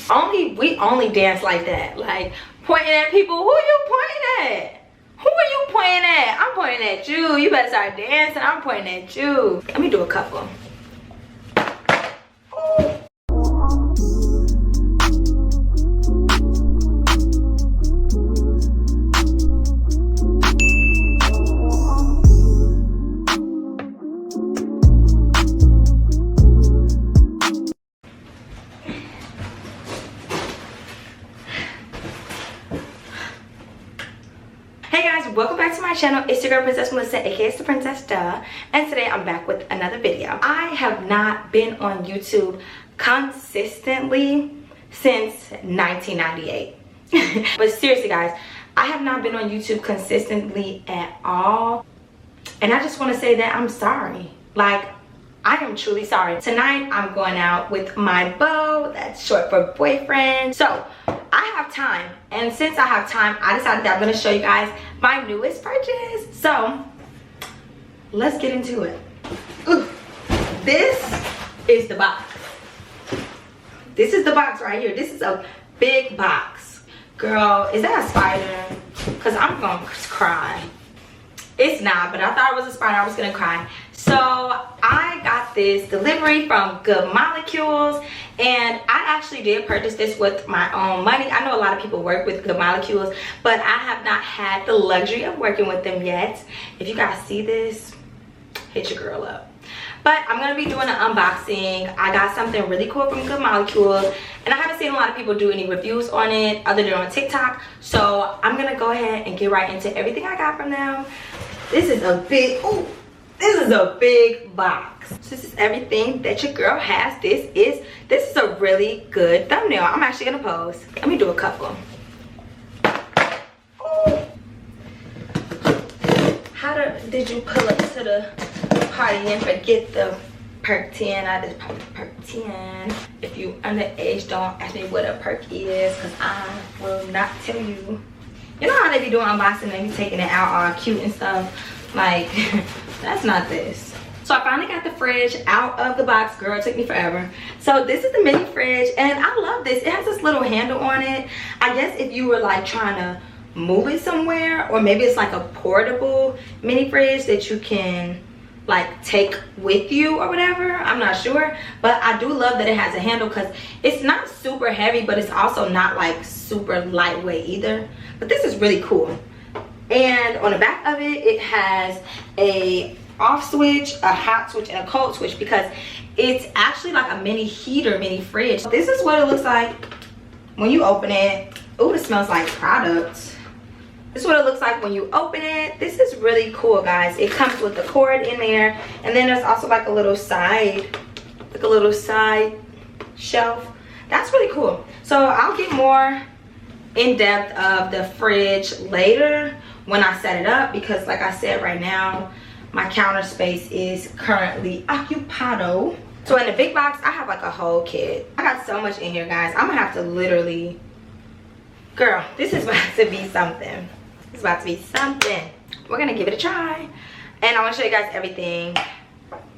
We only dance like that. Like pointing at people. Who you pointing at? Who are you pointing at? I'm pointing at you. You better start dancing. I'm pointing at you. Let me do a couple. Ooh. Welcome back to my channel. It's your girl Princess Melissa, aka the Princess Duh, and today I'm back with another video. I have not been on YouTube consistently since 1998. But seriously guys, I have not been on YouTube consistently at all, and I just want to say that I'm sorry. Like, I am truly sorry. Tonight I'm going out with my beau, that's short for boyfriend. So I have time, and since I have time, I decided that I'm going to show you guys my newest purchase. So let's get into it. Ooh, this is the box. This is the box right here. This is a big box. Girl, is that a spider? Because I'm going to cry. It's not, but I thought it was a spider. I was going to cry. So I got this delivery from Good Molecules, and I actually did purchase this with my own money. I know a lot of people work with Good Molecules, but I have not had the luxury of working with them yet. If you guys see this, hit your girl up. But I'm going to be doing an unboxing. I got something really cool from Good Molecules, and I haven't seen a lot of people do any reviews on it other than on TikTok. So I'm going to go ahead and get right into everything I got from them. This is a big, ooh. This is a big box. So this is everything that your girl has. This is a really good thumbnail. I'm actually gonna pose. Let me do a couple. Ooh. Did you pull up to the party and forget the perk 10? I just popped the perk 10. If you underage, don't ask me what a perk is, because I will not tell you. You know how they be doing unboxing, they be taking it out all cute and stuff. Like, that's not this. So I finally got the fridge out of the box. Girl, it took me forever. So this is the mini fridge, and I love this. It has this little handle on it. I guess if you were like trying to move it somewhere, or maybe it's like a portable mini fridge that you can like take with you or whatever. I'm not sure, but I do love that it has a handle, because it's not super heavy, but it's also not like super lightweight either. But this is really cool. And on the back of it, it has a off switch, a hot switch, and a cold switch, because it's actually like a mini heater, mini fridge. This is what it looks like when you open it. Ooh, it smells like products. This is what it looks like when you open it. This is really cool, guys. It comes with the cord in there, and then there's also like a little side shelf. That's really cool. So I'll get more in depth of the fridge later when I set it up, because like I said, right now my counter space is currently occupado. So in the big box, I have like a whole kit. I got so much in here, guys. I'm gonna have to literally, girl, this is about to be something. It's about to be something. We're gonna give it a try, and I want to show you guys everything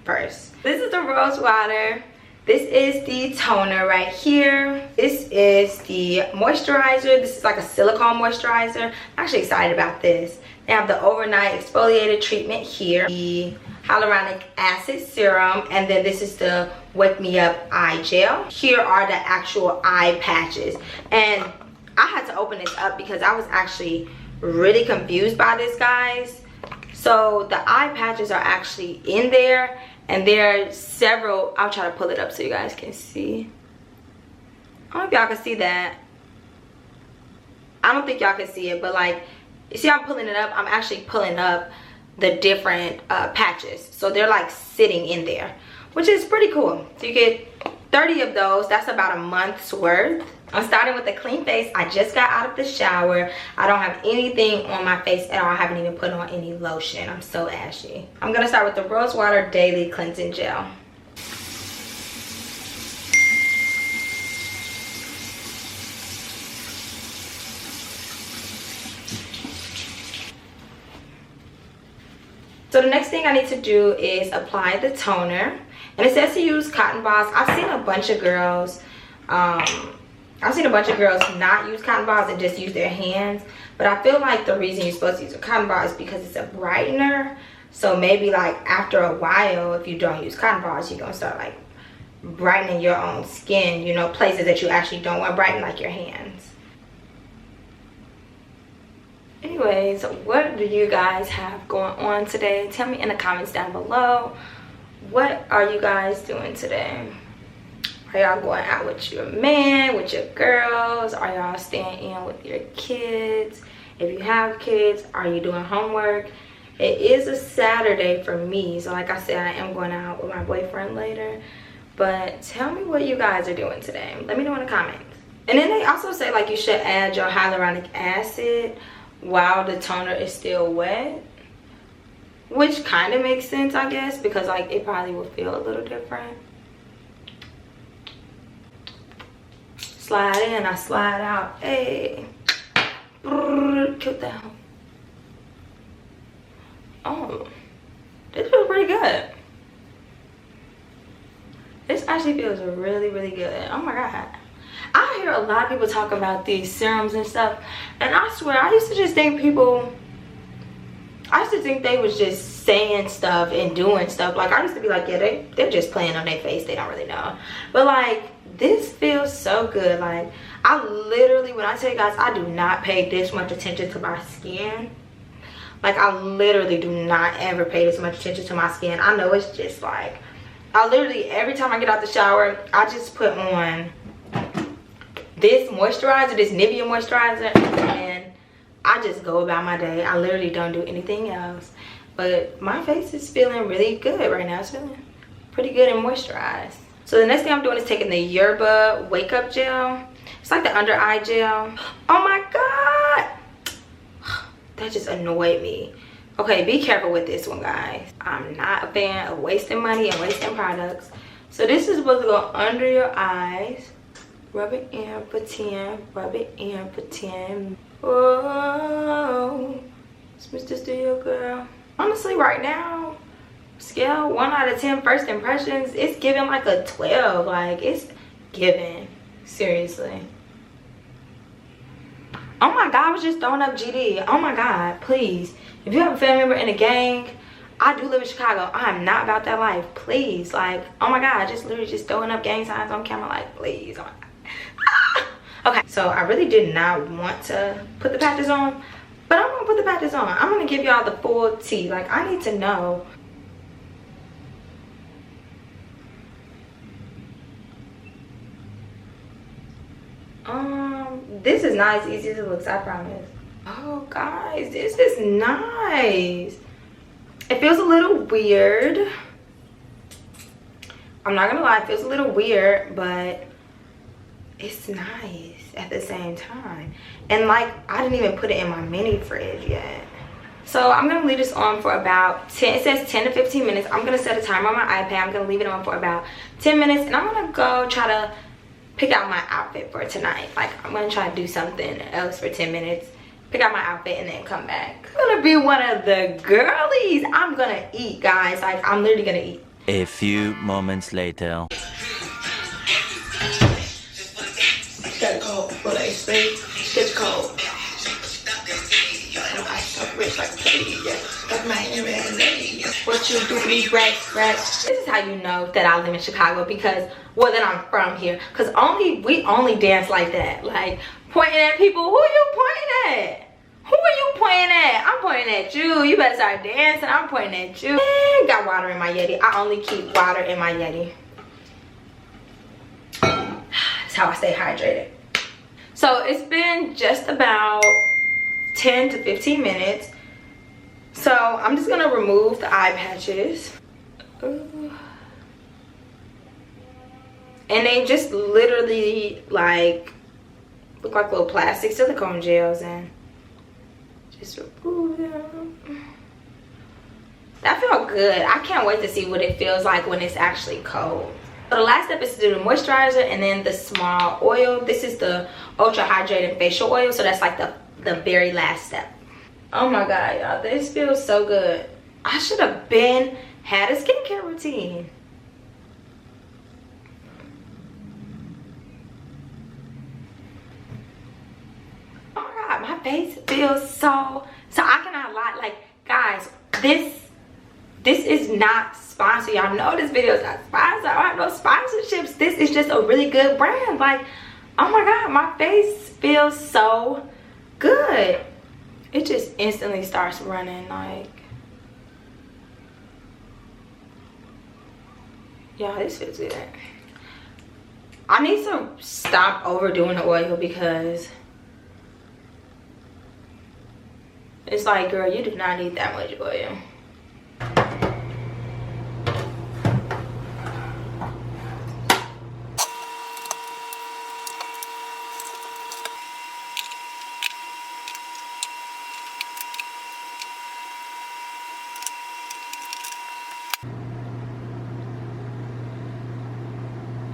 first. This is the rose water. This is the toner right here. This is the moisturizer. This is like a silicone moisturizer. I'm actually excited about this. They have the overnight exfoliated treatment here, the hyaluronic acid serum, and then this is the wake me up eye gel. Here are the actual eye patches, and I had to open this up because I was actually really confused by this, guys. So the eye patches are actually in there, and there are several. I'll try to pull it up so you guys can see. I don't know if y'all can see that. I don't think y'all can see it, but like, you see I'm pulling it up? I'm actually pulling up the different patches. So they're like sitting in there, which is pretty cool. So you get 30 of those. That's about a month's worth. I'm starting with a clean face. I just got out of the shower. I don't have anything on my face at all. I haven't even put on any lotion. I'm so ashy. I'm gonna start with the Rose Water Daily Cleansing Gel. So the next thing I need to do is apply the toner. And it says to use cotton balls. I've seen a bunch of girls I've seen a bunch of girls not use cotton balls and just use their hands, but I feel like the reason you're supposed to use a cotton ball is because it's a brightener. So maybe like after a while, if you don't use cotton balls, you're gonna start like brightening your own skin, you know, places that you actually don't want to brighten, like your hands. Anyways, what do you guys have going on today? Tell me in the comments down below. What are you guys doing today? Are y'all going out with your man, with your girls? Are y'all staying in with your kids? If you have kids, are you doing homework? It is a Saturday for me, so like I said, I am going out with my boyfriend later. But tell me what you guys are doing today. Let me know in the comments. And then they also say like you should add your hyaluronic acid while the toner is still wet, which kind of makes sense, I guess, because like it probably will feel a little different. Slide in, I slide out. Hey, killed that. Oh, this feels pretty good. This actually feels really, really good. Oh my god. I hear a lot of people talk about these serums and stuff, and I swear I used to just think they was just saying stuff and doing stuff. Like I used to be like, yeah, they're just playing on their face, they don't really know. But like this feels so good. Like I literally, when I tell you guys, I do not pay this much attention to my skin. Like I literally do not ever pay this much attention to my skin. I know it's just like, I literally, every time I get out the shower, I just put on this moisturizer, this Nivea moisturizer, and I just go about my day. I literally don't do anything else. But my face is feeling really good right now. It's feeling pretty good and moisturized. So the next thing I'm doing is taking the Yerba Wake Up Gel. It's like the under eye gel. Oh my god! That just annoyed me. Okay, be careful with this one, guys. I'm not a fan of wasting money and wasting products. So this is supposed to go under your eyes. Rub it in for 10. Rub it in for 10. Oh, it's Mr. Studio Girl. Honestly, right now, scale 1 out of 10 first impressions, it's giving like a 12. Like, it's giving. Seriously. Oh my god, I was just throwing up GD. Oh my god, please. If you have a family member in a gang, I do live in Chicago. I am not about that life. Please, like, oh my god, just literally just throwing up gang signs on camera, like, please. Oh my god. Ah! Okay, so I really did not want to put the patches on, but I'm gonna put the patches on. I'm gonna give y'all the full tea. Like, I need to know. This is not as easy as it looks, I promise. Oh guys, this is nice. It feels a little weird. I'm not gonna lie, it feels a little weird, but it's nice at the same time. And like, I didn't even put it in my mini fridge yet. So I'm gonna leave this on for about 10, it says 10 to 15 minutes. I'm gonna set a timer on my iPad. I'm gonna leave it on for about 10 minutes, and I'm gonna go try to pick out my outfit for tonight. Like, I'm gonna try to do something else for 10 minutes, pick out my outfit, and then come back. I'm gonna be one of the girlies. I'm gonna eat, guys. Like, I'm literally gonna eat. A few moments later. Get a cold for the space. Get cold. I so rich like what you do me rats. This is how you know that I live in Chicago, because, well, that I'm from here, because we only dance like that, like pointing at people. Who you pointing at? Who are you pointing at? I'm pointing at you. You better start dancing. I'm pointing at you. Got water in my Yeti. I only keep water in my Yeti. That's how I stay hydrated. So it's been just about 10 to 15 minutes. So I'm just gonna remove the eye patches. And they just literally like look like little plastic silicone gels, and just remove them. That felt good. I can't wait to see what it feels like when it's actually cold. So the last step is to do the moisturizer and then the small oil. This is the ultra hydrating facial oil, so that's like the very last step. Oh my god, y'all, this feels so good. I should have had a skincare routine. face feels so I cannot lie. Like, guys, this is not sponsored. Y'all know this video is not sponsored. I don't have no sponsorships. This is just a really good brand. Like, oh my god, my face feels so good. It just instantly starts running. Like, yeah, this feels good. I need to stop overdoing the oil because it's like, girl, you do not need that much oil.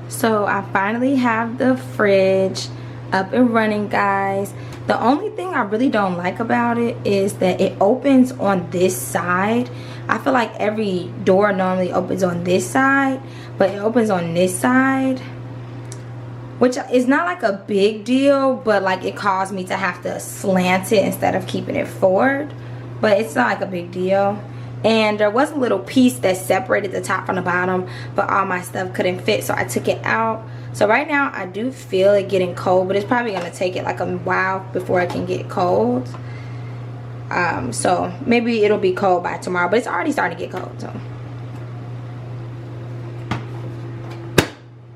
So I finally have the fridge up and running, guys. The only thing I really don't like about it is that it opens on this side. I feel like every door normally opens on this side, but it opens on this side, which is not like a big deal, but like it caused me to have to slant it instead of keeping it forward. But it's not like a big deal. And there was a little piece that separated the top from the bottom, but all my stuff couldn't fit, so I took it out. So right now I do feel it getting cold, but it's probably going to take it like a while before it can get cold. So maybe it'll be cold by tomorrow, but it's already starting to get cold.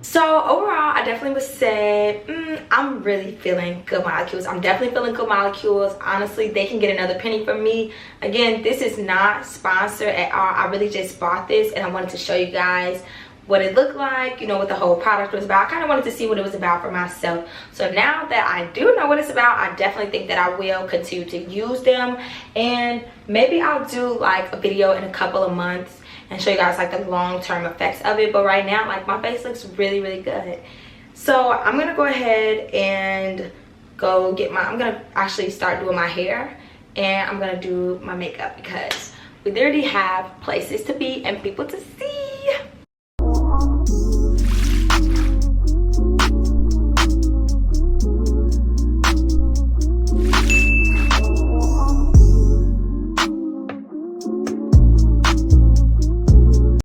So overall, I definitely would say I'm really feeling Good Molecules. I'm definitely feeling Good Molecules. Honestly, they can get another penny from me. Again, this is not sponsored at all. I really just bought this and I wanted to show you guys what it looked like, you know, what the whole product was about. I kind of wanted to see what it was about for myself. So now that I do know what it's about, I definitely think that I will continue to use them. And maybe I'll do like a video in a couple of months and show you guys like the long-term effects of it. But right now, like, my face looks really, really good. So I'm gonna go ahead and go get I'm gonna actually start doing my hair, and I'm gonna do my makeup because we literally have places to be and people to see.